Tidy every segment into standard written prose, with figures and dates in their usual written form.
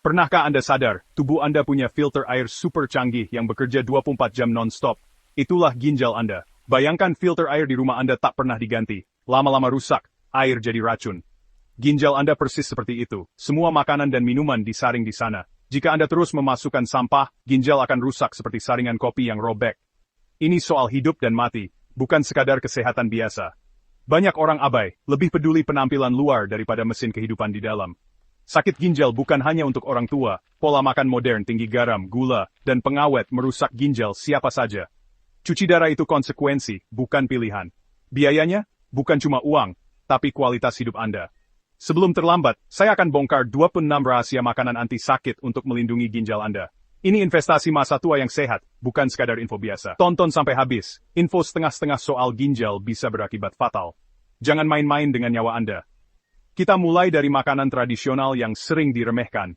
Pernahkah Anda sadar, tubuh Anda punya filter air super canggih yang bekerja 24 jam non-stop? Itulah ginjal Anda. Bayangkan filter air di rumah Anda tak pernah diganti. Lama-lama rusak, air jadi racun. Ginjal Anda persis seperti itu. Semua makanan dan minuman disaring di sana. Jika Anda terus memasukkan sampah, ginjal akan rusak seperti saringan kopi yang robek. Ini soal hidup dan mati, bukan sekadar kesehatan biasa. Banyak orang abai, lebih peduli penampilan luar daripada mesin kehidupan di dalam. Sakit ginjal bukan hanya untuk orang tua, pola makan modern tinggi garam, gula, dan pengawet merusak ginjal siapa saja. Cuci darah itu konsekuensi, bukan pilihan. Biayanya, bukan cuma uang, tapi kualitas hidup Anda. Sebelum terlambat, saya akan bongkar 26 rahasia makanan anti sakit untuk melindungi ginjal Anda. Ini investasi masa tua yang sehat, bukan sekadar info biasa. Tonton sampai habis, info setengah-setengah soal ginjal bisa berakibat fatal. Jangan main-main dengan nyawa Anda. Kita mulai dari makanan tradisional yang sering diremehkan.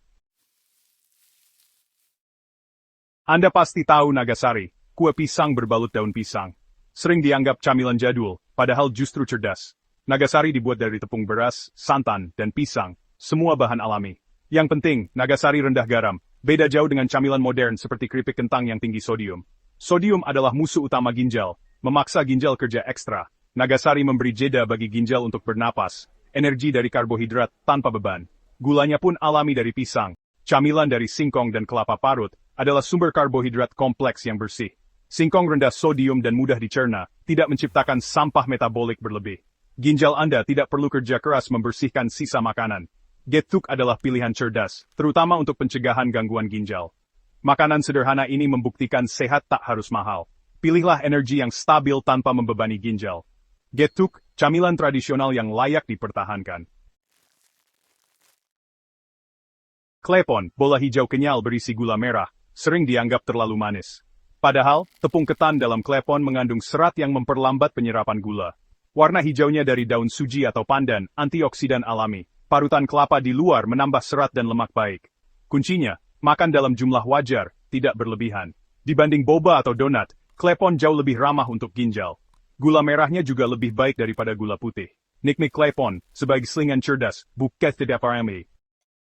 Anda pasti tahu Nagasari, kue pisang berbalut daun pisang. Sering dianggap camilan jadul, padahal justru cerdas. Nagasari dibuat dari tepung beras, santan, dan pisang, semua bahan alami. Yang penting, Nagasari rendah garam, beda jauh dengan camilan modern seperti keripik kentang yang tinggi sodium. Sodium adalah musuh utama ginjal, memaksa ginjal kerja ekstra. Nagasari memberi jeda bagi ginjal untuk bernapas, energi dari karbohidrat tanpa beban. Gulanya pun alami dari pisang. Camilan dari singkong dan kelapa parut adalah sumber karbohidrat kompleks yang bersih. Singkong rendah sodium dan mudah dicerna, tidak menciptakan sampah metabolik berlebih. Ginjal Anda tidak perlu kerja keras membersihkan sisa makanan. Getuk adalah pilihan cerdas, terutama untuk pencegahan gangguan ginjal. Makanan sederhana ini membuktikan sehat tak harus mahal. Pilihlah energi yang stabil tanpa membebani ginjal. Getuk, camilan tradisional yang layak dipertahankan. Klepon, bola hijau kenyal berisi gula merah, sering dianggap terlalu manis. Padahal, tepung ketan dalam klepon mengandung serat yang memperlambat penyerapan gula. Warna hijaunya dari daun suji atau pandan, antioksidan alami. Parutan kelapa di luar menambah serat dan lemak baik. Kuncinya, makan dalam jumlah wajar, tidak berlebihan. Dibanding boba atau donat, klepon jauh lebih ramah untuk ginjal. Gula merahnya juga lebih baik daripada gula putih. Nikmat klepon, sebagai selingan cerdas, bukan tidak parami.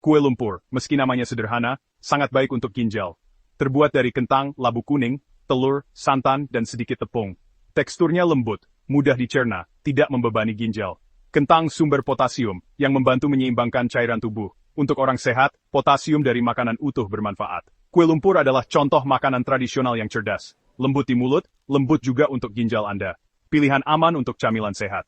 Kue lumpur, meski namanya sederhana, sangat baik untuk ginjal. Terbuat dari kentang, labu kuning, telur, santan, dan sedikit tepung. Teksturnya lembut, mudah dicerna, tidak membebani ginjal. Kentang sumber potasium, yang membantu menyeimbangkan cairan tubuh. Untuk orang sehat, potasium dari makanan utuh bermanfaat. Kue lumpur adalah contoh makanan tradisional yang cerdas. Lembut di mulut, lembut juga untuk ginjal Anda. Pilihan aman untuk camilan sehat.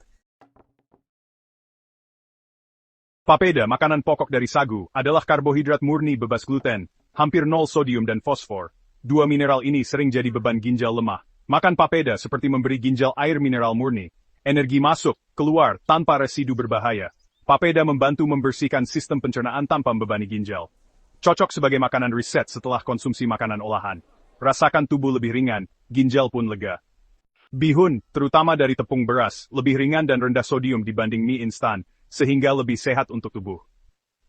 Papeda, makanan pokok dari sagu, adalah karbohidrat murni bebas gluten, hampir nol sodium dan fosfor. Dua mineral ini sering jadi beban ginjal lemah. Makan papeda seperti memberi ginjal air mineral murni. Energi masuk, keluar, tanpa residu berbahaya. Papeda membantu membersihkan sistem pencernaan tanpa membebani ginjal. Cocok sebagai makanan reset setelah konsumsi makanan olahan. Rasakan tubuh lebih ringan, ginjal pun lega. Bihun, terutama dari tepung beras, lebih ringan dan rendah sodium dibanding mie instan, sehingga lebih sehat untuk tubuh.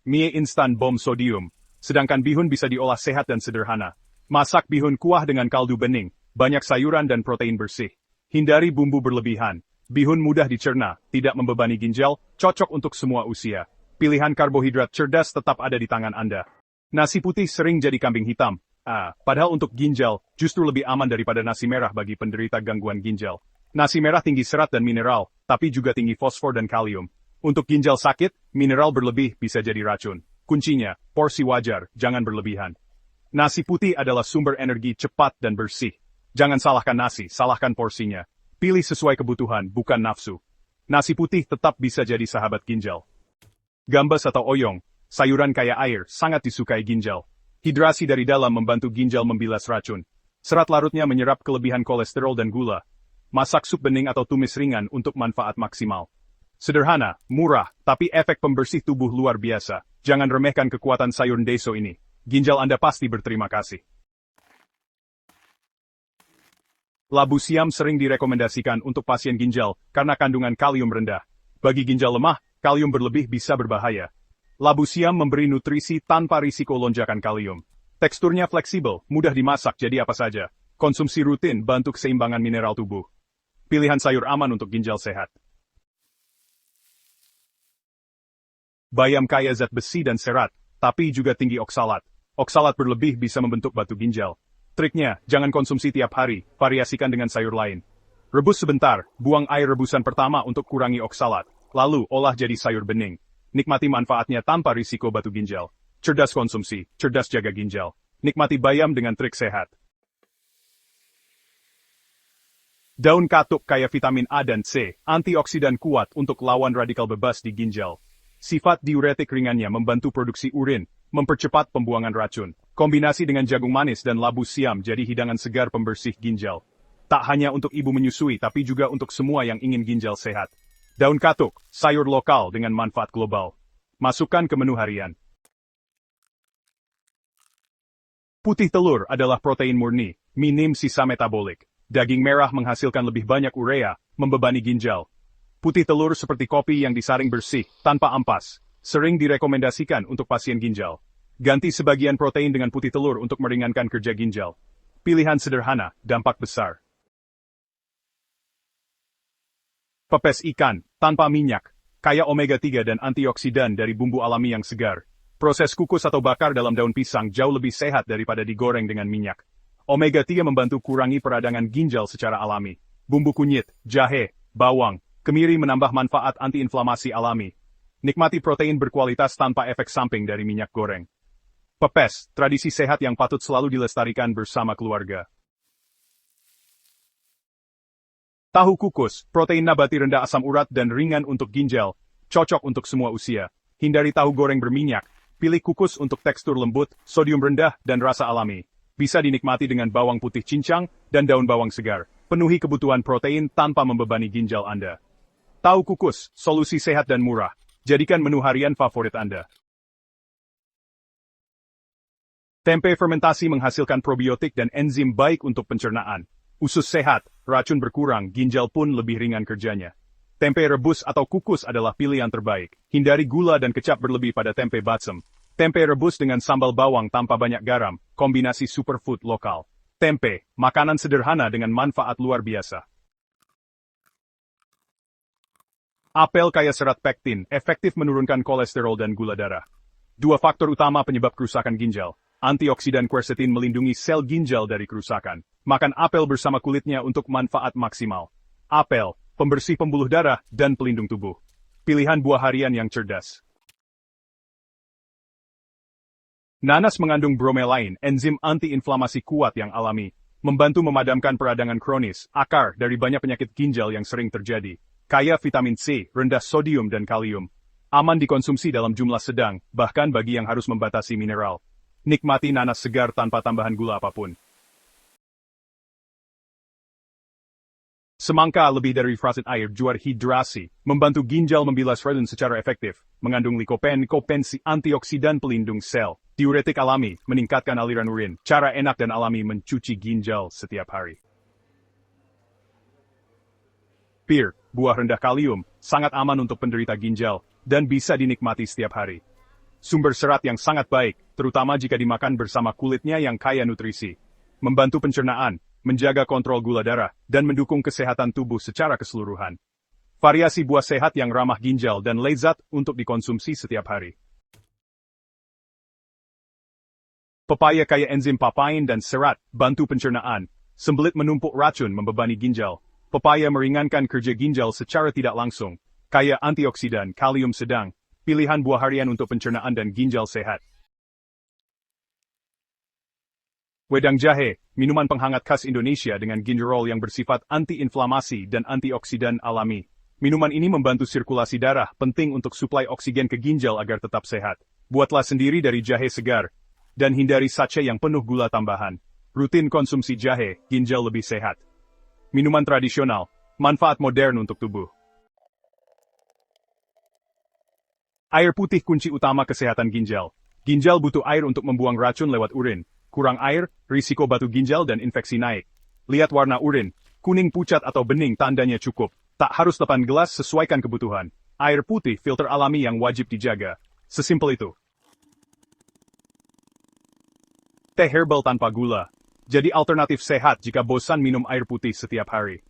Mie instan bom sodium, sedangkan bihun bisa diolah sehat dan sederhana. Masak bihun kuah dengan kaldu bening, banyak sayuran dan protein bersih. Hindari bumbu berlebihan. Bihun mudah dicerna, tidak membebani ginjal, cocok untuk semua usia. Pilihan karbohidrat cerdas tetap ada di tangan Anda. Nasi putih sering jadi kambing hitam. Padahal untuk ginjal, justru lebih aman daripada nasi merah bagi penderita gangguan ginjal. Nasi merah tinggi serat dan mineral, tapi juga tinggi fosfor dan kalium. Untuk ginjal sakit, mineral berlebih bisa jadi racun. Kuncinya, porsi wajar, jangan berlebihan. Nasi putih adalah sumber energi cepat dan bersih. Jangan salahkan nasi, salahkan porsinya. Pilih sesuai kebutuhan, bukan nafsu. Nasi putih tetap bisa jadi sahabat ginjal. Gambas atau oyong, sayuran kaya air, sangat disukai ginjal. Hidrasi dari dalam membantu ginjal membilas racun. Serat larutnya menyerap kelebihan kolesterol dan gula. Masak sup bening atau tumis ringan untuk manfaat maksimal. Sederhana, murah, tapi efek pembersih tubuh luar biasa. Jangan remehkan kekuatan sayur deso ini. Ginjal Anda pasti berterima kasih. Labu siam sering direkomendasikan untuk pasien ginjal karena kandungan kalium rendah. Bagi ginjal lemah, kalium berlebih bisa berbahaya. Labu siam memberi nutrisi tanpa risiko lonjakan kalium. Teksturnya fleksibel, mudah dimasak jadi apa saja. Konsumsi rutin bantu keseimbangan mineral tubuh. Pilihan sayur aman untuk ginjal sehat. Bayam kaya zat besi dan serat, tapi juga tinggi oksalat. Oksalat berlebih bisa membentuk batu ginjal. Triknya, jangan konsumsi tiap hari, variasikan dengan sayur lain. Rebus sebentar, buang air rebusan pertama untuk kurangi oksalat, lalu olah jadi sayur bening. Nikmati manfaatnya tanpa risiko batu ginjal. Cerdas konsumsi, cerdas jaga ginjal. Nikmati bayam dengan trik sehat. Daun katuk kaya vitamin A dan C, antioksidan kuat untuk lawan radikal bebas di ginjal. Sifat diuretik ringannya membantu produksi urin, mempercepat pembuangan racun. Kombinasi dengan jagung manis dan labu siam jadi hidangan segar pembersih ginjal. Tak hanya untuk ibu menyusui tapi juga untuk semua yang ingin ginjal sehat. Daun katuk, sayur lokal dengan manfaat global. Masukkan ke menu harian. Putih telur adalah protein murni, minim sisa metabolik. Daging merah menghasilkan lebih banyak urea, membebani ginjal. Putih telur seperti kopi yang disaring bersih, tanpa ampas, sering direkomendasikan untuk pasien ginjal. Ganti sebagian protein dengan putih telur untuk meringankan kerja ginjal. Pilihan sederhana, dampak besar. Pepes ikan, tanpa minyak, kaya omega-3 dan antioksidan dari bumbu alami yang segar. Proses kukus atau bakar dalam daun pisang jauh lebih sehat daripada digoreng dengan minyak. Omega-3 membantu kurangi peradangan ginjal secara alami. Bumbu kunyit, jahe, bawang, kemiri menambah manfaat antiinflamasi alami. Nikmati protein berkualitas tanpa efek samping dari minyak goreng. Pepes, tradisi sehat yang patut selalu dilestarikan bersama keluarga. Tahu kukus, protein nabati rendah asam urat dan ringan untuk ginjal, cocok untuk semua usia. Hindari tahu goreng berminyak, pilih kukus untuk tekstur lembut, sodium rendah, dan rasa alami. Bisa dinikmati dengan bawang putih cincang dan daun bawang segar. Penuhi kebutuhan protein tanpa membebani ginjal Anda. Tahu kukus, solusi sehat dan murah. Jadikan menu harian favorit Anda. Tempe fermentasi menghasilkan probiotik dan enzim baik untuk pencernaan. Usus sehat, racun berkurang, ginjal pun lebih ringan kerjanya. Tempe rebus atau kukus adalah pilihan terbaik. Hindari gula dan kecap berlebih pada tempe batsem. Tempe rebus dengan sambal bawang tanpa banyak garam, kombinasi superfood lokal. Tempe, makanan sederhana dengan manfaat luar biasa. Apel kaya serat pektin, efektif menurunkan kolesterol dan gula darah. Dua faktor utama penyebab kerusakan ginjal. Antioksidan quercetin melindungi sel ginjal dari kerusakan. Makan apel bersama kulitnya untuk manfaat maksimal. Apel, pembersih pembuluh darah dan pelindung tubuh. Pilihan buah harian yang cerdas. Nanas mengandung bromelain, enzim antiinflamasi kuat yang alami, membantu memadamkan peradangan kronis, akar dari banyak penyakit ginjal yang sering terjadi. Kaya vitamin C, rendah sodium dan kalium. Aman dikonsumsi dalam jumlah sedang, bahkan bagi yang harus membatasi mineral. Nikmati nanas segar tanpa tambahan gula apapun. Semangka lebih dari frasit air juar hidrasi, membantu ginjal membilas racun secara efektif, mengandung likopen, antioksidan pelindung sel, diuretik alami, meningkatkan aliran urin, cara enak dan alami mencuci ginjal setiap hari. Pir, buah rendah kalium, sangat aman untuk penderita ginjal, dan bisa dinikmati setiap hari. Sumber serat yang sangat baik, terutama jika dimakan bersama kulitnya yang kaya nutrisi. Membantu pencernaan, menjaga kontrol gula darah, dan mendukung kesehatan tubuh secara keseluruhan. Variasi buah sehat yang ramah ginjal dan lezat untuk dikonsumsi setiap hari. Pepaya kaya enzim papain dan serat, bantu pencernaan. Sembelit menumpuk racun membebani ginjal. Pepaya meringankan kerja ginjal secara tidak langsung. Kaya antioksidan, kalium sedang. Pilihan buah harian untuk pencernaan dan ginjal sehat. Wedang jahe, minuman penghangat khas Indonesia dengan gingerol yang bersifat antiinflamasi dan antioksidan alami. Minuman ini membantu sirkulasi darah, penting untuk suplai oksigen ke ginjal agar tetap sehat. Buatlah sendiri dari jahe segar, dan hindari sachet yang penuh gula tambahan. Rutin konsumsi jahe, ginjal lebih sehat. Minuman tradisional, manfaat modern untuk tubuh. Air putih kunci utama kesehatan ginjal. Ginjal butuh air untuk membuang racun lewat urin. Kurang air, risiko batu ginjal dan infeksi naik. Lihat warna urin, kuning pucat atau bening tandanya cukup. Tak harus 8 gelas, sesuaikan kebutuhan. Air putih filter alami yang wajib dijaga. Sesimpel itu. Teh herbal tanpa gula. Jadi alternatif sehat jika bosan minum air putih setiap hari.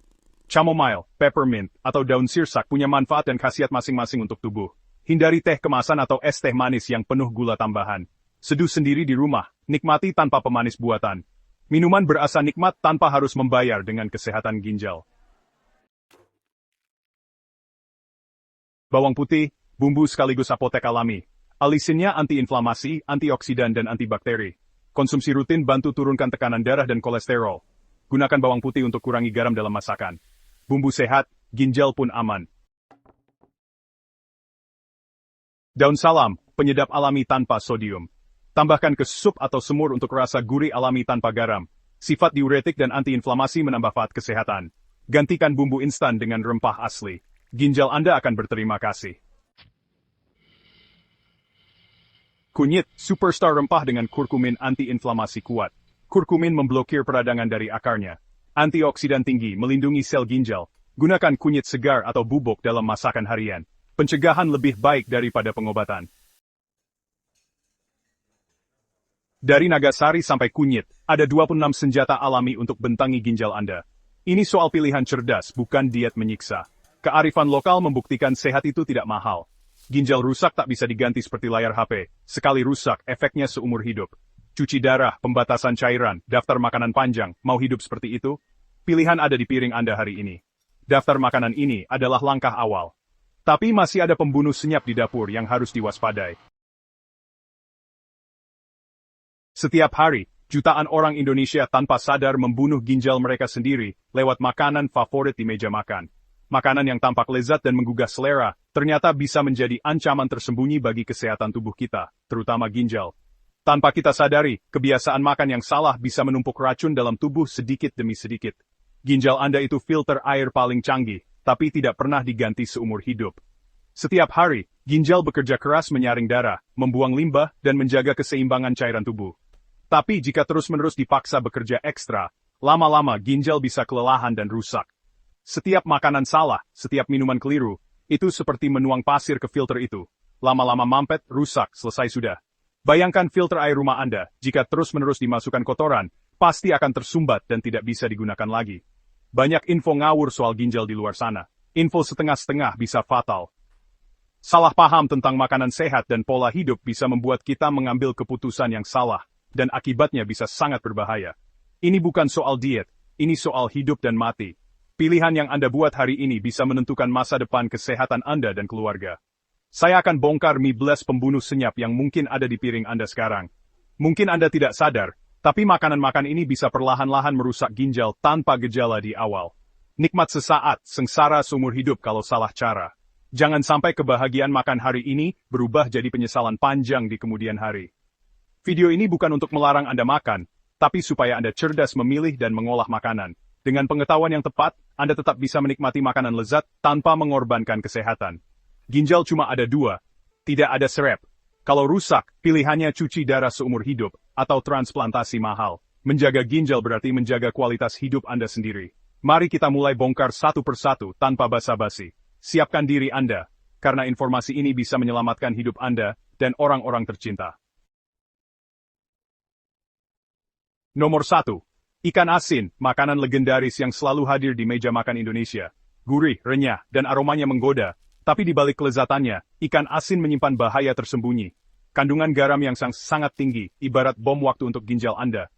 Chamomile, peppermint, atau daun sirsak punya manfaat dan khasiat masing-masing untuk tubuh. Hindari teh kemasan atau es teh manis yang penuh gula tambahan. Seduh sendiri di rumah, nikmati tanpa pemanis buatan. Minuman berasa nikmat tanpa harus membayar dengan kesehatan ginjal. Bawang putih, bumbu sekaligus apotek alami. Alisinnya antiinflamasi, antioksidan dan antibakteri. Konsumsi rutin bantu turunkan tekanan darah dan kolesterol. Gunakan bawang putih untuk kurangi garam dalam masakan. Bumbu sehat, ginjal pun aman. Daun salam, penyedap alami tanpa sodium. Tambahkan ke sup atau semur untuk rasa gurih alami tanpa garam. Sifat diuretik dan antiinflamasi menambah manfaat kesehatan. Gantikan bumbu instan dengan rempah asli. Ginjal Anda akan berterima kasih. Kunyit, superstar rempah dengan kurkumin antiinflamasi kuat. Kurkumin memblokir peradangan dari akarnya. Antioksidan tinggi melindungi sel ginjal. Gunakan kunyit segar atau bubuk dalam masakan harian. Pencegahan lebih baik daripada pengobatan. Dari Nagasari sampai kunyit, ada 26 senjata alami untuk bentangi ginjal Anda. Ini soal pilihan cerdas, bukan diet menyiksa. Kearifan lokal membuktikan sehat itu tidak mahal. Ginjal rusak tak bisa diganti seperti layar HP. Sekali rusak, efeknya seumur hidup. Cuci darah, pembatasan cairan, daftar makanan panjang, mau hidup seperti itu? Pilihan ada di piring Anda hari ini. Daftar makanan ini adalah langkah awal. Tapi masih ada pembunuh senyap di dapur yang harus diwaspadai. Setiap hari, jutaan orang Indonesia tanpa sadar membunuh ginjal mereka sendiri lewat makanan favorit di meja makan. Makanan yang tampak lezat dan menggugah selera, ternyata bisa menjadi ancaman tersembunyi bagi kesehatan tubuh kita, terutama ginjal. Tanpa kita sadari, kebiasaan makan yang salah bisa menumpuk racun dalam tubuh sedikit demi sedikit. Ginjal Anda itu filter air paling canggih, tapi tidak pernah diganti seumur hidup. Setiap hari, ginjal bekerja keras menyaring darah, membuang limbah, dan menjaga keseimbangan cairan tubuh. Tapi jika terus-menerus dipaksa bekerja ekstra, lama-lama ginjal bisa kelelahan dan rusak. Setiap makanan salah, setiap minuman keliru, itu seperti menuang pasir ke filter itu. Lama-lama mampet, rusak, selesai sudah. Bayangkan filter air rumah Anda, jika terus-menerus dimasukkan kotoran, pasti akan tersumbat dan tidak bisa digunakan lagi. Banyak info ngawur soal ginjal di luar sana. Info setengah-setengah bisa fatal. Salah paham tentang makanan sehat dan pola hidup bisa membuat kita mengambil keputusan yang salah, dan akibatnya bisa sangat berbahaya. Ini bukan soal diet, ini soal hidup dan mati. Pilihan yang Anda buat hari ini bisa menentukan masa depan kesehatan Anda dan keluarga. Saya akan bongkar mibles pembunuh senyap yang mungkin ada di piring Anda sekarang. Mungkin Anda tidak sadar, tapi makanan-makan ini bisa perlahan-lahan merusak ginjal tanpa gejala di awal. Nikmat sesaat, sengsara seumur hidup kalau salah cara. Jangan sampai kebahagiaan makan hari ini berubah jadi penyesalan panjang di kemudian hari. Video ini bukan untuk melarang Anda makan, tapi supaya Anda cerdas memilih dan mengolah makanan. Dengan pengetahuan yang tepat, Anda tetap bisa menikmati makanan lezat tanpa mengorbankan kesehatan. Ginjal cuma ada dua, tidak ada serep. Kalau rusak, pilihannya cuci darah seumur hidup, atau transplantasi mahal. Menjaga ginjal berarti menjaga kualitas hidup Anda sendiri. Mari kita mulai bongkar satu persatu tanpa basa-basi. Siapkan diri Anda, karena informasi ini bisa menyelamatkan hidup Anda dan orang-orang tercinta. Nomor 1. Ikan asin, makanan legendaris yang selalu hadir di meja makan Indonesia. Gurih, renyah, dan aromanya menggoda. Tapi di balik kelezatannya, ikan asin menyimpan bahaya tersembunyi. Kandungan garam yang sangat tinggi, ibarat bom waktu untuk ginjal Anda.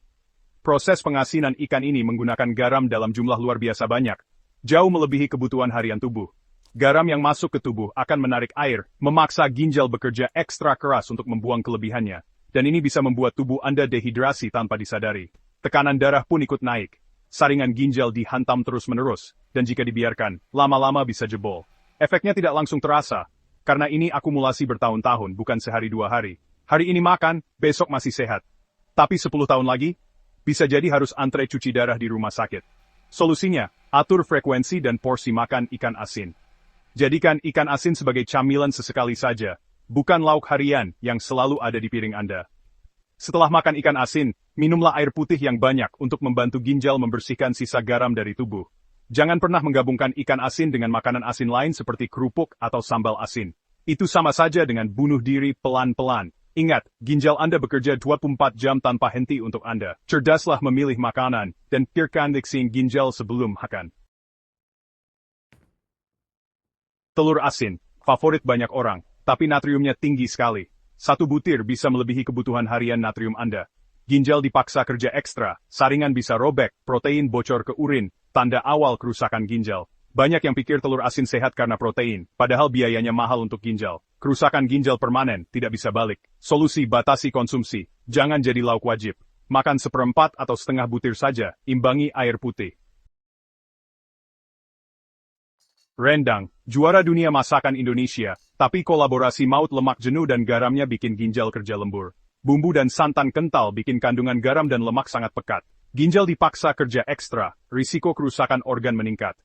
Proses pengasinan ikan ini menggunakan garam dalam jumlah luar biasa banyak, jauh melebihi kebutuhan harian tubuh. Garam yang masuk ke tubuh akan menarik air, memaksa ginjal bekerja ekstra keras untuk membuang kelebihannya. Dan ini bisa membuat tubuh Anda dehidrasi tanpa disadari. Tekanan darah pun ikut naik. Saringan ginjal dihantam terus-menerus, dan jika dibiarkan, lama-lama bisa jebol. Efeknya tidak langsung terasa, karena ini akumulasi bertahun-tahun, bukan sehari dua hari. Hari ini makan, besok masih sehat. Tapi 10 tahun lagi, bisa jadi harus antre cuci darah di rumah sakit. Solusinya, atur frekuensi dan porsi makan ikan asin. Jadikan ikan asin sebagai camilan sesekali saja, bukan lauk harian yang selalu ada di piring Anda. Setelah makan ikan asin, minumlah air putih yang banyak untuk membantu ginjal membersihkan sisa garam dari tubuh. Jangan pernah menggabungkan ikan asin dengan makanan asin lain seperti kerupuk atau sambal asin. Itu sama saja dengan bunuh diri pelan-pelan. Ingat, ginjal Anda bekerja 24 jam tanpa henti untuk Anda. Cerdaslah memilih makanan, dan pikirkan diksiing ginjal sebelum makan. Telur asin, favorit banyak orang, tapi natriumnya tinggi sekali. Satu butir bisa melebihi kebutuhan harian natrium Anda. Ginjal dipaksa kerja ekstra, saringan bisa robek, protein bocor ke urin, tanda awal kerusakan ginjal. Banyak yang pikir telur asin sehat karena protein, padahal biayanya mahal untuk ginjal. Kerusakan ginjal permanen, tidak bisa balik. Solusi batasi konsumsi, jangan jadi lauk wajib. Makan seperempat atau setengah butir saja, imbangi air putih. Rendang, juara dunia masakan Indonesia, tapi kolaborasi maut lemak jenuh dan garamnya bikin ginjal kerja lembur. Bumbu dan santan kental bikin kandungan garam dan lemak sangat pekat. Ginjal dipaksa kerja ekstra, risiko kerusakan organ meningkat.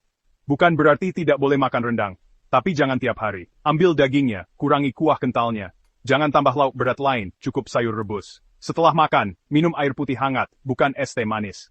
Bukan berarti tidak boleh makan rendang, tapi jangan tiap hari. Ambil dagingnya, kurangi kuah kentalnya. Jangan tambah lauk berat lain, cukup sayur rebus. Setelah makan, minum air putih hangat, bukan es teh manis.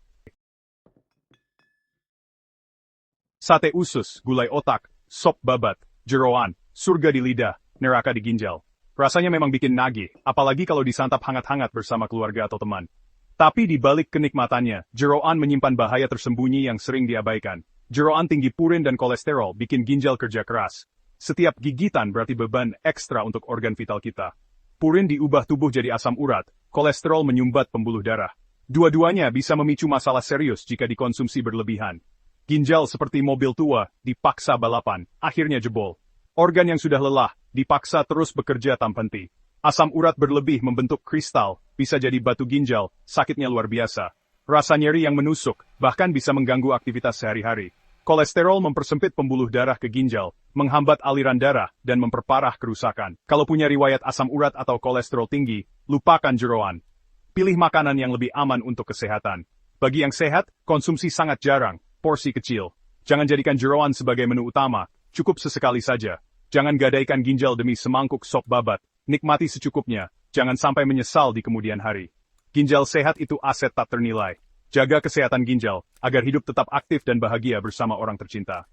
Sate usus, gulai otak, sop babat, jeroan, surga di lidah, neraka di ginjal. Rasanya memang bikin nagih, apalagi kalau disantap hangat-hangat bersama keluarga atau teman. Tapi di balik kenikmatannya, jeroan menyimpan bahaya tersembunyi yang sering diabaikan. Jeroan tinggi purin dan kolesterol bikin ginjal kerja keras. Setiap gigitan berarti beban ekstra untuk organ vital kita. Purin diubah tubuh jadi asam urat, kolesterol menyumbat pembuluh darah. Dua-duanya bisa memicu masalah serius jika dikonsumsi berlebihan. Ginjal seperti mobil tua, dipaksa balapan, akhirnya jebol. Organ yang sudah lelah, dipaksa terus bekerja tanpa henti. Asam urat berlebih membentuk kristal, bisa jadi batu ginjal, sakitnya luar biasa. Rasa nyeri yang menusuk, bahkan bisa mengganggu aktivitas sehari-hari. Kolesterol mempersempit pembuluh darah ke ginjal, menghambat aliran darah, dan memperparah kerusakan. Kalau punya riwayat asam urat atau kolesterol tinggi, lupakan jeroan. Pilih makanan yang lebih aman untuk kesehatan. Bagi yang sehat, konsumsi sangat jarang. Porsi kecil. Jangan jadikan jeroan sebagai menu utama, cukup sesekali saja. Jangan gadaikan ginjal demi semangkuk sop babat. Nikmati secukupnya, jangan sampai menyesal di kemudian hari. Ginjal sehat itu aset tak ternilai. Jaga kesehatan ginjal, agar hidup tetap aktif dan bahagia bersama orang tercinta.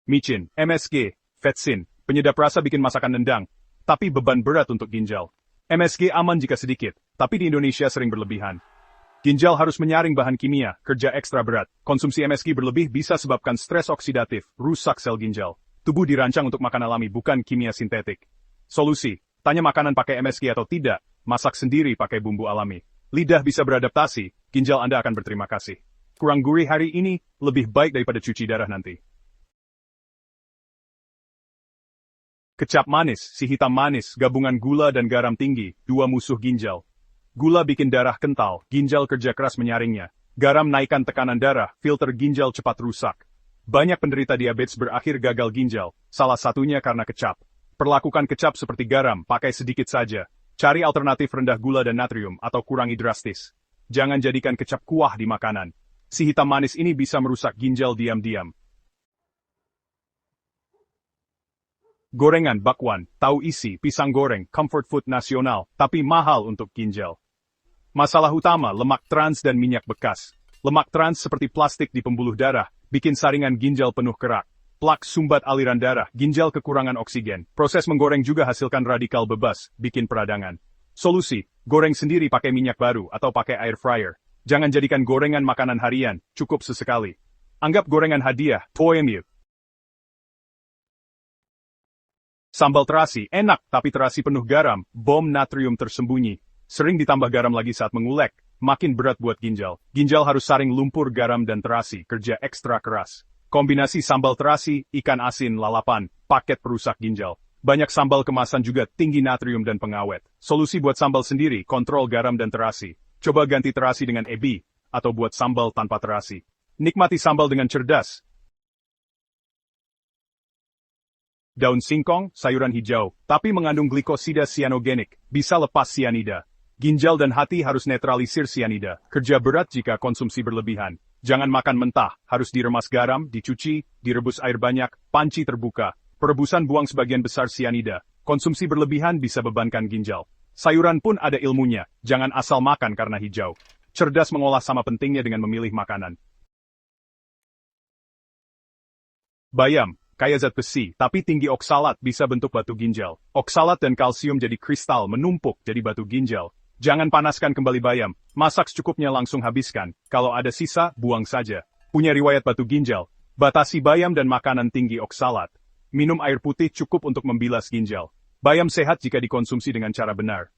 Micin, MSG, vetsin, penyedap rasa bikin masakan nendang, tapi beban berat untuk ginjal. MSG aman jika sedikit, tapi di Indonesia sering berlebihan. Ginjal harus menyaring bahan kimia, kerja ekstra berat. Konsumsi MSG berlebih bisa sebabkan stres oksidatif, rusak sel ginjal. Tubuh dirancang untuk makan alami, bukan kimia sintetik. Solusi, tanya makanan pakai MSG atau tidak, masak sendiri pakai bumbu alami. Lidah bisa beradaptasi, ginjal Anda akan berterima kasih. Kurang gurih hari ini, lebih baik daripada cuci darah nanti. Kecap manis, si hitam manis, gabungan gula dan garam tinggi, dua musuh ginjal. Gula bikin darah kental, ginjal kerja keras menyaringnya. Garam naikkan tekanan darah, filter ginjal cepat rusak. Banyak penderita diabetes berakhir gagal ginjal, salah satunya karena kecap. Perlakukan kecap seperti garam, pakai sedikit saja. Cari alternatif rendah gula dan natrium atau kurangi drastis. Jangan jadikan kecap kuah di makanan. Si hitam manis ini bisa merusak ginjal diam-diam. Gorengan, bakwan, tahu isi, pisang goreng, comfort food nasional, tapi mahal untuk ginjal. Masalah utama, lemak trans dan minyak bekas. Lemak trans seperti plastik di pembuluh darah, bikin saringan ginjal penuh kerak. Plak sumbat aliran darah, ginjal kekurangan oksigen. Proses menggoreng juga hasilkan radikal bebas, bikin peradangan. Solusi, goreng sendiri pakai minyak baru atau pakai air fryer. Jangan jadikan gorengan makanan harian, cukup sesekali. Anggap gorengan hadiah, toymu. Sambal terasi, enak, tapi terasi penuh garam, bom natrium tersembunyi. Sering ditambah garam lagi saat mengulek, makin berat buat ginjal. Ginjal harus saring lumpur garam dan terasi, kerja ekstra keras. Kombinasi sambal terasi, ikan asin, lalapan, paket perusak ginjal. Banyak sambal kemasan juga tinggi natrium dan pengawet. Solusi buat sambal sendiri, kontrol garam dan terasi. Coba ganti terasi dengan ebi, atau buat sambal tanpa terasi. Nikmati sambal dengan cerdas. Daun singkong, sayuran hijau, tapi mengandung glikosida sianogenik, bisa lepas sianida. Ginjal dan hati harus netralisir sianida, kerja berat jika konsumsi berlebihan. Jangan makan mentah, harus diremas garam, dicuci, direbus air banyak, panci terbuka. Perebusan buang sebagian besar sianida. Konsumsi berlebihan bisa bebankan ginjal. Sayuran pun ada ilmunya, jangan asal makan karena hijau. Cerdas mengolah sama pentingnya dengan memilih makanan. Bayam, kaya zat besi, tapi tinggi oksalat bisa bentuk batu ginjal. Oksalat dan kalsium jadi kristal menumpuk jadi batu ginjal. Jangan panaskan kembali bayam, masak secukupnya langsung habiskan. Kalau ada sisa, buang saja. Punya riwayat batu ginjal, batasi bayam dan makanan tinggi oksalat. Minum air putih cukup untuk membilas ginjal. Bayam sehat jika dikonsumsi dengan cara benar.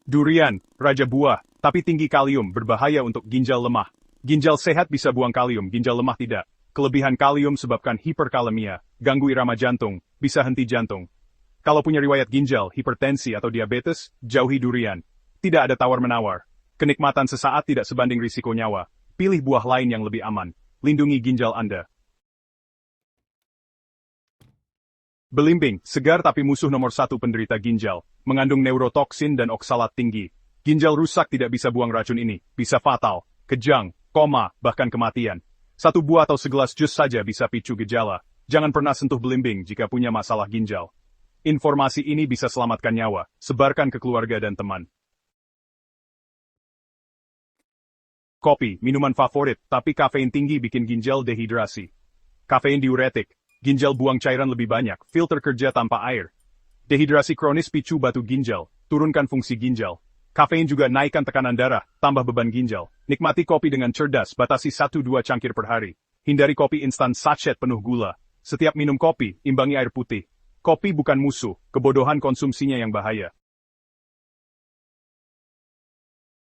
Durian, raja buah, tapi tinggi kalium, berbahaya untuk ginjal lemah. Ginjal sehat bisa buang kalium, ginjal lemah tidak. Kelebihan kalium sebabkan hiperkalemia, ganggu irama jantung, bisa henti jantung. Kalau punya riwayat ginjal, hipertensi atau diabetes, jauhi durian. Tidak ada tawar-menawar. Kenikmatan sesaat tidak sebanding risiko nyawa. Pilih buah lain yang lebih aman. Lindungi ginjal Anda. Belimbing, segar tapi musuh nomor satu penderita ginjal. Mengandung neurotoksin dan oksalat tinggi. Ginjal rusak tidak bisa buang racun ini. Bisa fatal, kejang, koma, bahkan kematian. Satu buah atau segelas jus saja bisa picu gejala. Jangan pernah sentuh belimbing jika punya masalah ginjal. Informasi ini bisa selamatkan nyawa. Sebarkan ke keluarga dan teman. Kopi, minuman favorit, tapi kafein tinggi bikin ginjal dehidrasi. Kafein diuretik. Ginjal buang cairan lebih banyak, filter kerja tanpa air. Dehidrasi kronis picu batu ginjal, turunkan fungsi ginjal. Kafein juga naikkan tekanan darah, tambah beban ginjal. Nikmati kopi dengan cerdas, batasi 1-2 cangkir per hari. Hindari kopi instan sachet penuh gula. Setiap minum kopi, imbangi air putih. Kopi bukan musuh, kebodohan konsumsinya yang bahaya.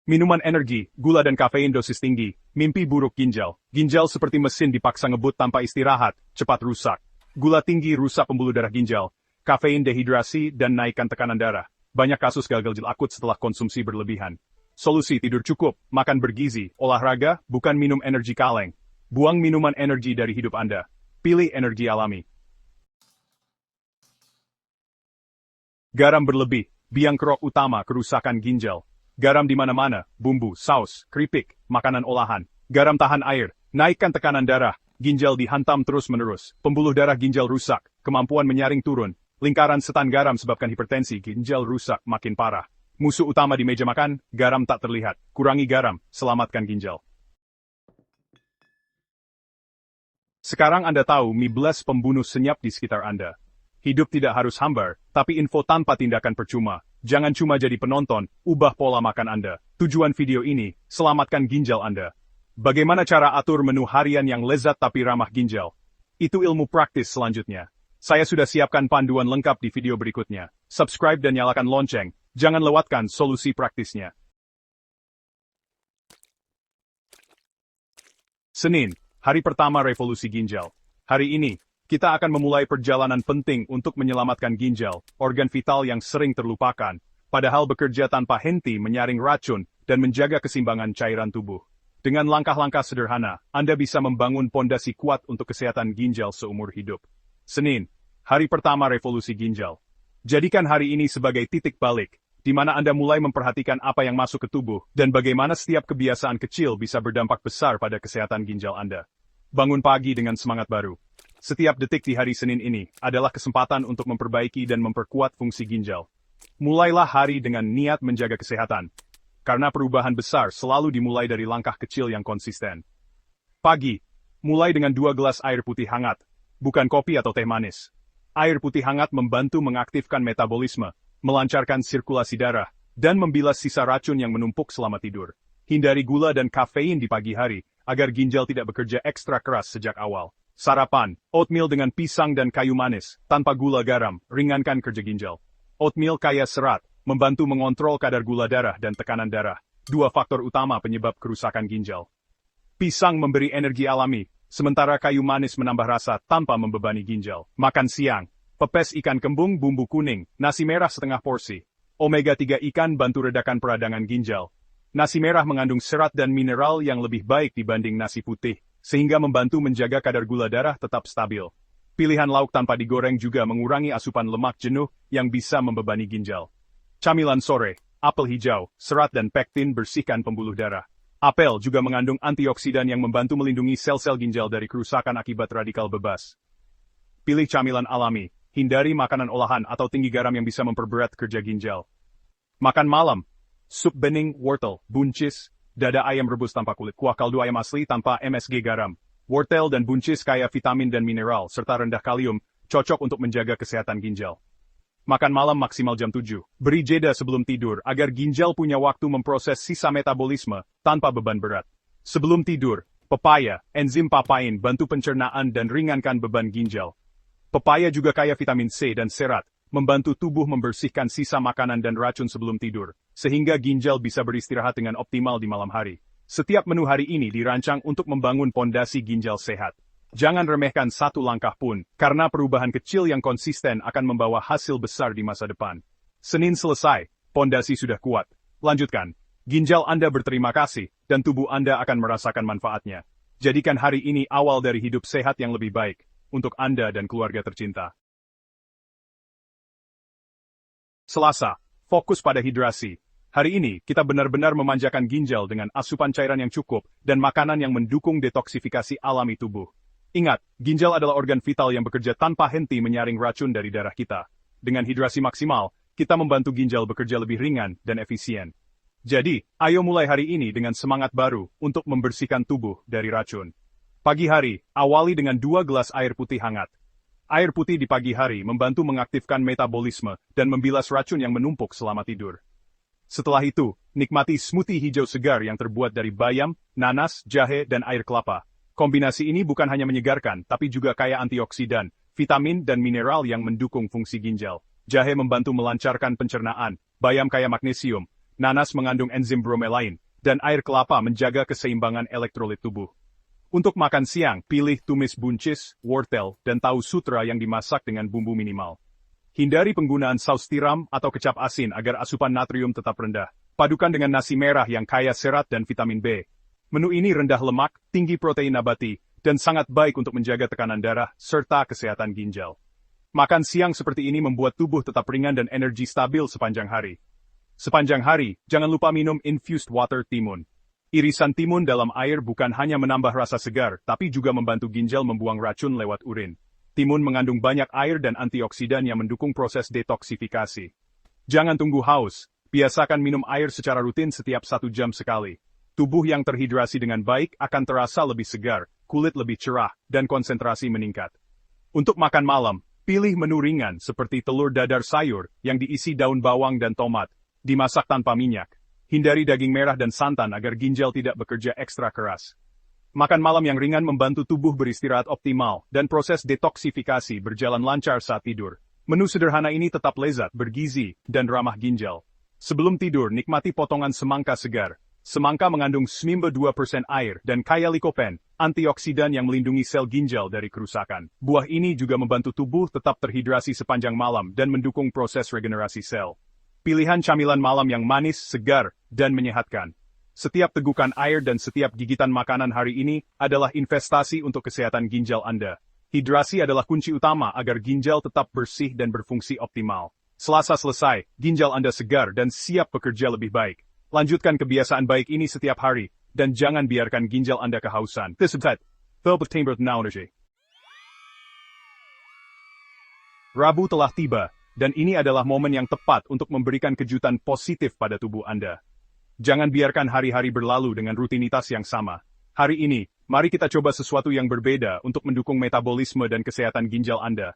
Minuman energi, gula dan kafein dosis tinggi, mimpi buruk ginjal. Ginjal seperti mesin dipaksa ngebut tanpa istirahat, cepat rusak. Gula tinggi rusak pembuluh darah ginjal, kafein dehidrasi dan naikkan tekanan darah. Banyak kasus gagal ginjal akut setelah konsumsi berlebihan. Solusi tidur cukup, makan bergizi, olahraga, bukan minum energi kaleng. Buang minuman energi dari hidup Anda. Pilih energi alami. Garam berlebih, biang kerok utama kerusakan ginjal. Garam di mana-mana, bumbu, saus, keripik, makanan olahan. Garam tahan air, naikkan tekanan darah. Ginjal dihantam terus-menerus, pembuluh darah ginjal rusak, kemampuan menyaring turun, lingkaran setan garam sebabkan hipertensi, ginjal rusak makin parah. Musuh utama di meja makan, garam tak terlihat. Kurangi garam, selamatkan ginjal. Sekarang Anda tahu mie blast pembunuh senyap di sekitar Anda. Hidup tidak harus hambar, tapi info tanpa tindakan percuma. Jangan cuma jadi penonton, ubah pola makan Anda. Tujuan video ini, selamatkan ginjal Anda. Bagaimana cara atur menu harian yang lezat tapi ramah ginjal? Itu ilmu praktis selanjutnya. Saya sudah siapkan panduan lengkap di video berikutnya. Subscribe dan nyalakan lonceng. Jangan lewatkan solusi praktisnya. Senin, hari pertama revolusi ginjal. Hari ini, kita akan memulai perjalanan penting untuk menyelamatkan ginjal, organ vital yang sering terlupakan, padahal bekerja tanpa henti menyaring racun dan menjaga keseimbangan cairan tubuh. Dengan langkah-langkah sederhana, Anda bisa membangun pondasi kuat untuk kesehatan ginjal seumur hidup. Senin, hari pertama revolusi ginjal. Jadikan hari ini sebagai titik balik, di mana Anda mulai memperhatikan apa yang masuk ke tubuh, dan bagaimana setiap kebiasaan kecil bisa berdampak besar pada kesehatan ginjal Anda. Bangun pagi dengan semangat baru. Setiap detik di hari Senin ini adalah kesempatan untuk memperbaiki dan memperkuat fungsi ginjal. Mulailah hari dengan niat menjaga kesehatan. Karena perubahan besar selalu dimulai dari langkah kecil yang konsisten. Pagi, mulai dengan 2 gelas air putih hangat, bukan kopi atau teh manis. Air putih hangat membantu mengaktifkan metabolisme, melancarkan sirkulasi darah, dan membilas sisa racun yang menumpuk selama tidur. Hindari gula dan kafein di pagi hari, agar ginjal tidak bekerja ekstra keras sejak awal. Sarapan, oatmeal dengan pisang dan kayu manis, tanpa gula garam, ringankan kerja ginjal. Oatmeal kaya serat, membantu mengontrol kadar gula darah dan tekanan darah, 2 faktor utama penyebab kerusakan ginjal. Pisang memberi energi alami, sementara kayu manis menambah rasa tanpa membebani ginjal. Makan siang, pepes ikan kembung bumbu kuning, nasi merah setengah porsi. Omega 3 ikan bantu redakan peradangan ginjal. Nasi merah mengandung serat dan mineral yang lebih baik dibanding nasi putih, sehingga membantu menjaga kadar gula darah tetap stabil. Pilihan lauk tanpa digoreng juga mengurangi asupan lemak jenuh yang bisa membebani ginjal. Camilan sore, apel hijau, serat dan pektin bersihkan pembuluh darah. Apel juga mengandung antioksidan yang membantu melindungi sel-sel ginjal dari kerusakan akibat radikal bebas. Pilih camilan alami, hindari makanan olahan atau tinggi garam yang bisa memperberat kerja ginjal. Makan malam, sup bening, wortel, buncis, dada ayam rebus tanpa kulit, kuah kaldu ayam asli tanpa MSG garam. Wortel dan buncis kaya vitamin dan mineral serta rendah kalium, cocok untuk menjaga kesehatan ginjal. Makan malam maksimal jam 7. Beri jeda sebelum tidur agar ginjal punya waktu memproses sisa metabolisme tanpa beban berat. Sebelum tidur, Pepaya, enzim papain bantu pencernaan dan ringankan beban ginjal. Pepaya juga kaya vitamin C dan serat, membantu tubuh membersihkan sisa makanan dan racun sebelum tidur, sehingga ginjal bisa beristirahat dengan optimal di malam hari. Setiap menu hari ini dirancang untuk membangun pondasi ginjal sehat. Jangan remehkan satu langkah pun, karena perubahan kecil yang konsisten akan membawa hasil besar di masa depan. Senin selesai, pondasi sudah kuat. Lanjutkan. Ginjal Anda berterima kasih, dan tubuh Anda akan merasakan manfaatnya. Jadikan hari ini awal dari hidup sehat yang lebih baik, untuk Anda dan keluarga tercinta. Selasa, fokus pada hidrasi. Hari ini, kita benar-benar memanjakan ginjal dengan asupan cairan yang cukup, dan makanan yang mendukung detoksifikasi alami tubuh. Ingat, ginjal adalah organ vital yang bekerja tanpa henti menyaring racun dari darah kita. Dengan hidrasi maksimal, kita membantu ginjal bekerja lebih ringan dan efisien. Jadi, ayo mulai hari ini dengan semangat baru untuk membersihkan tubuh dari racun. Pagi hari, awali dengan 2 gelas air putih hangat. Air putih di pagi hari membantu mengaktifkan metabolisme dan membilas racun yang menumpuk selama tidur. Setelah itu, nikmati smoothie hijau segar yang terbuat dari bayam, nanas, jahe, dan air kelapa. Kombinasi ini bukan hanya menyegarkan, tapi juga kaya antioksidan, vitamin, dan mineral yang mendukung fungsi ginjal. Jahe membantu melancarkan pencernaan, bayam kaya magnesium, nanas mengandung enzim bromelain, dan air kelapa menjaga keseimbangan elektrolit tubuh. Untuk makan siang, pilih tumis buncis, wortel, dan tahu sutra yang dimasak dengan bumbu minimal. Hindari penggunaan saus tiram atau kecap asin agar asupan natrium tetap rendah. Padukan dengan nasi merah yang kaya serat dan vitamin B. Menu ini rendah lemak, tinggi protein nabati, dan sangat baik untuk menjaga tekanan darah serta kesehatan ginjal. Makan siang seperti ini membuat tubuh tetap ringan dan energi stabil sepanjang hari. Sepanjang hari, jangan lupa minum infused water timun. Irisan timun dalam air bukan hanya menambah rasa segar, tapi juga membantu ginjal membuang racun lewat urin. Timun mengandung banyak air dan antioksidan yang mendukung proses detoksifikasi. Jangan tunggu haus, biasakan minum air secara rutin setiap 1 jam sekali. Tubuh yang terhidrasi dengan baik akan terasa lebih segar, kulit lebih cerah, dan konsentrasi meningkat. Untuk makan malam, pilih menu ringan seperti telur dadar sayur yang diisi daun bawang dan tomat. Dimasak tanpa minyak. Hindari daging merah dan santan agar ginjal tidak bekerja ekstra keras. Makan malam yang ringan membantu tubuh beristirahat optimal dan proses detoksifikasi berjalan lancar saat tidur. Menu sederhana ini tetap lezat, bergizi, dan ramah ginjal. Sebelum tidur, nikmati potongan semangka segar. Semangka mengandung 92% air dan kaya likopen, antioksidan yang melindungi sel ginjal dari kerusakan. Buah ini juga membantu tubuh tetap terhidrasi sepanjang malam dan mendukung proses regenerasi sel. Pilihan camilan malam yang manis, segar, dan menyehatkan. Setiap tegukan air dan setiap gigitan makanan hari ini adalah investasi untuk kesehatan ginjal Anda. Hidrasi adalah kunci utama agar ginjal tetap bersih dan berfungsi optimal. Selasa selesai, ginjal Anda segar dan siap bekerja lebih baik. Lanjutkan kebiasaan baik ini setiap hari, dan jangan biarkan ginjal Anda kehausan. Rabu telah tiba. Dan ini adalah momen yang tepat untuk memberikan kejutan positif pada tubuh Anda. Jangan biarkan hari-hari berlalu dengan rutinitas yang sama. Hari ini, mari kita coba sesuatu yang berbeda untuk mendukung metabolisme dan kesehatan ginjal Anda.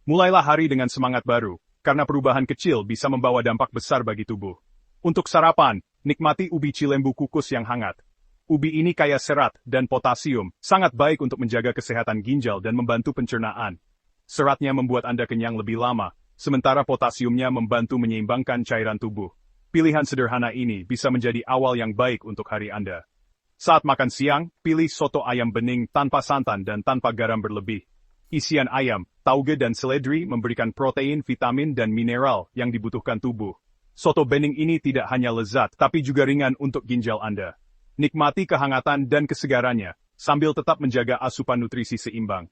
Mulailah hari dengan semangat baru, karena perubahan kecil bisa membawa dampak besar bagi tubuh. Untuk sarapan, nikmati ubi cilembu kukus yang hangat. Ubi ini kaya serat dan potasium, sangat baik untuk menjaga kesehatan ginjal dan membantu pencernaan. Seratnya membuat Anda kenyang lebih lama, sementara potasiumnya membantu menyeimbangkan cairan tubuh. Pilihan sederhana ini bisa menjadi awal yang baik untuk hari Anda. Saat makan siang, pilih soto ayam bening tanpa santan dan tanpa garam berlebih. Isian ayam, tauge dan seledri memberikan protein, vitamin dan mineral yang dibutuhkan tubuh. Soto bening ini tidak hanya lezat, tapi juga ringan untuk ginjal Anda. Nikmati kehangatan dan kesegarannya, sambil tetap menjaga asupan nutrisi seimbang.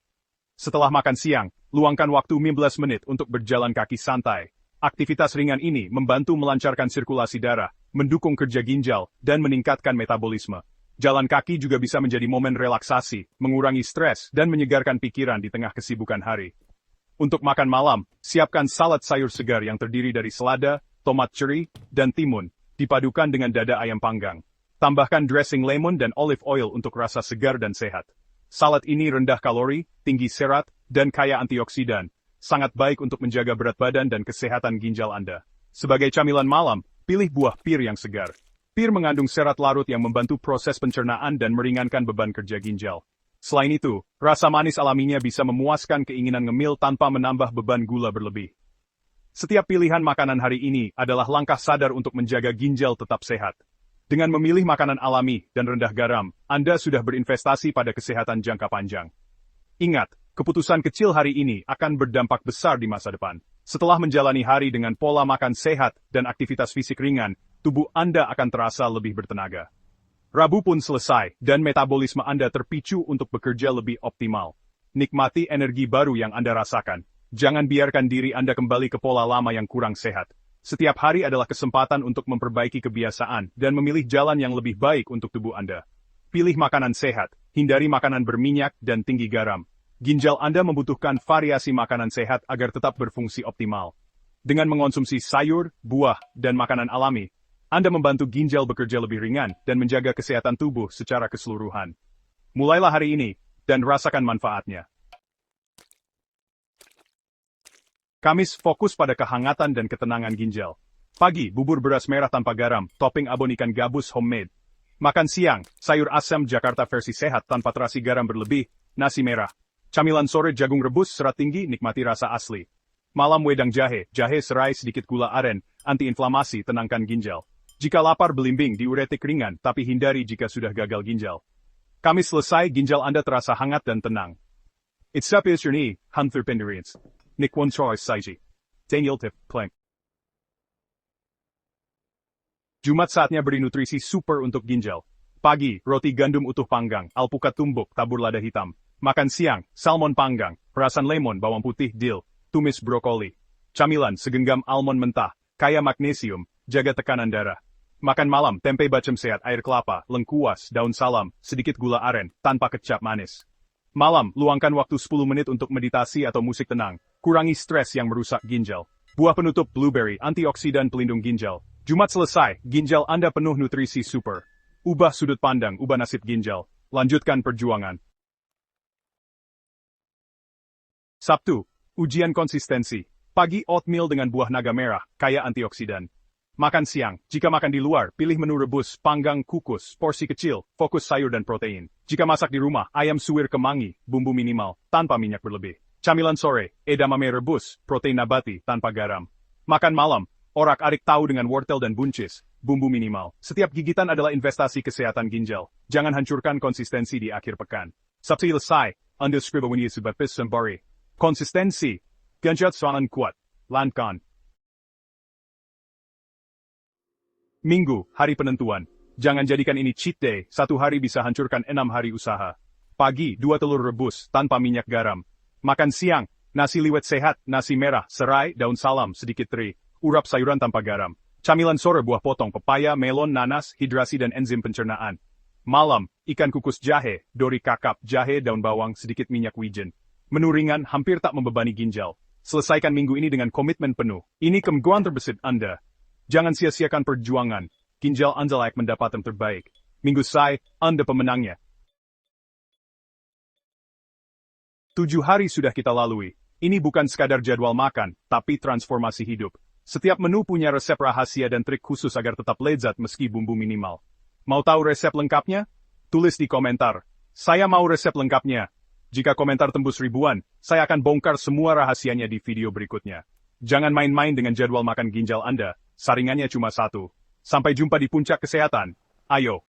Setelah makan siang, luangkan waktu 15 menit untuk berjalan kaki santai. Aktivitas ringan ini membantu melancarkan sirkulasi darah, mendukung kerja ginjal, dan meningkatkan metabolisme. Jalan kaki juga bisa menjadi momen relaksasi, mengurangi stres, dan menyegarkan pikiran di tengah kesibukan hari. Untuk makan malam, siapkan salad sayur segar yang terdiri dari selada, tomat ceri, dan timun, dipadukan dengan dada ayam panggang. Tambahkan dressing lemon dan olive oil untuk rasa segar dan sehat. Salad ini rendah kalori, tinggi serat, dan kaya antioksidan. Sangat baik untuk menjaga berat badan dan kesehatan ginjal Anda. Sebagai camilan malam, pilih buah pir yang segar. Pir mengandung serat larut yang membantu proses pencernaan dan meringankan beban kerja ginjal. Selain itu, rasa manis alaminya bisa memuaskan keinginan ngemil tanpa menambah beban gula berlebih. Setiap pilihan makanan hari ini adalah langkah sadar untuk menjaga ginjal tetap sehat. Dengan memilih makanan alami dan rendah garam, Anda sudah berinvestasi pada kesehatan jangka panjang. Ingat, keputusan kecil hari ini akan berdampak besar di masa depan. Setelah menjalani hari dengan pola makan sehat dan aktivitas fisik ringan, tubuh Anda akan terasa lebih bertenaga. Rabu pun selesai, dan metabolisme Anda terpicu untuk bekerja lebih optimal. Nikmati energi baru yang Anda rasakan. Jangan biarkan diri Anda kembali ke pola lama yang kurang sehat. Setiap hari adalah kesempatan untuk memperbaiki kebiasaan dan memilih jalan yang lebih baik untuk tubuh Anda. Pilih makanan sehat, hindari makanan berminyak dan tinggi garam. Ginjal Anda membutuhkan variasi makanan sehat agar tetap berfungsi optimal. Dengan mengonsumsi sayur, buah, dan makanan alami, Anda membantu ginjal bekerja lebih ringan dan menjaga kesehatan tubuh secara keseluruhan. Mulailah hari ini, dan rasakan manfaatnya. Kamis fokus pada kehangatan dan ketenangan ginjal. Pagi, bubur beras merah tanpa garam, topping abon ikan gabus homemade. Makan siang, sayur asam Jakarta versi sehat tanpa terasi garam berlebih, nasi merah. Camilan sore jagung rebus serat tinggi, nikmati rasa asli. Malam wedang jahe, jahe serai sedikit gula aren, antiinflamasi tenangkan ginjal. Jika lapar belimbing diuretik ringan, tapi hindari jika sudah gagal ginjal. Kamis selesai, ginjal Anda terasa hangat dan tenang. It's up is your knee, Hunter Penderians. Nick One Choice Saiji. Daniel Tip, Plank. Jumat saatnya beri nutrisi super untuk ginjal. Pagi, roti gandum utuh panggang, alpukat tumbuk, tabur lada hitam. Makan siang, salmon panggang, perasan lemon, bawang putih, dill, tumis brokoli. Camilan, segenggam almond mentah, kaya magnesium, jaga tekanan darah. Makan malam, tempe bacem sehat, air kelapa, lengkuas, daun salam, sedikit gula aren, tanpa kecap manis. Malam, luangkan waktu 10 menit untuk meditasi atau musik tenang. Kurangi stres yang merusak ginjal. Buah penutup blueberry, antioksidan pelindung ginjal. Jumat selesai, ginjal Anda penuh nutrisi super. Ubah sudut pandang, ubah nasib ginjal. Lanjutkan perjuangan. Sabtu, ujian konsistensi. Pagi oatmeal dengan buah naga merah, kaya antioksidan. Makan siang, jika makan di luar, pilih menu rebus, panggang, kukus, porsi kecil, fokus sayur dan protein. Jika masak di rumah, ayam suwir kemangi, bumbu minimal, tanpa minyak berlebih. Camilan sore, edamame rebus, protein nabati, tanpa garam. Makan malam, orak-arik tahu dengan wortel dan buncis, bumbu minimal. Setiap gigitan adalah investasi kesehatan ginjal. Jangan hancurkan konsistensi di akhir pekan. Sabtu selesai, Anda scriba winnie sebabis sembari. Konsistensi, ganjat soalan kuat, lankan. Minggu, hari penentuan. Jangan jadikan ini cheat day, satu hari bisa hancurkan 6 hari usaha. Pagi, 2 telur rebus, tanpa minyak garam. Makan siang, nasi liwet sehat, nasi merah, serai, daun salam, sedikit teri, urap sayuran tanpa garam. Camilan sore buah potong, pepaya, melon, nanas, hidrasi dan enzim pencernaan. Malam, ikan kukus jahe, dori kakap, jahe, daun bawang, sedikit minyak wijen. Menu ringan hampir tak membebani ginjal. Selesaikan minggu ini dengan komitmen penuh. Ini kemampuan terbesit Anda. Jangan sia-siakan perjuangan. Ginjal Anda layak mendapat yang terbaik. Minggu selesai, Anda pemenangnya. 7 hari sudah kita lalui. Ini bukan sekadar jadwal makan, tapi transformasi hidup. Setiap menu punya resep rahasia dan trik khusus agar tetap lezat meski bumbu minimal. Mau tahu resep lengkapnya? Tulis di komentar. Saya mau resep lengkapnya. Jika komentar tembus ribuan, saya akan bongkar semua rahasianya di video berikutnya. Jangan main-main dengan jadwal makan ginjal Anda. Saringannya cuma satu. Sampai jumpa di puncak kesehatan. Ayo.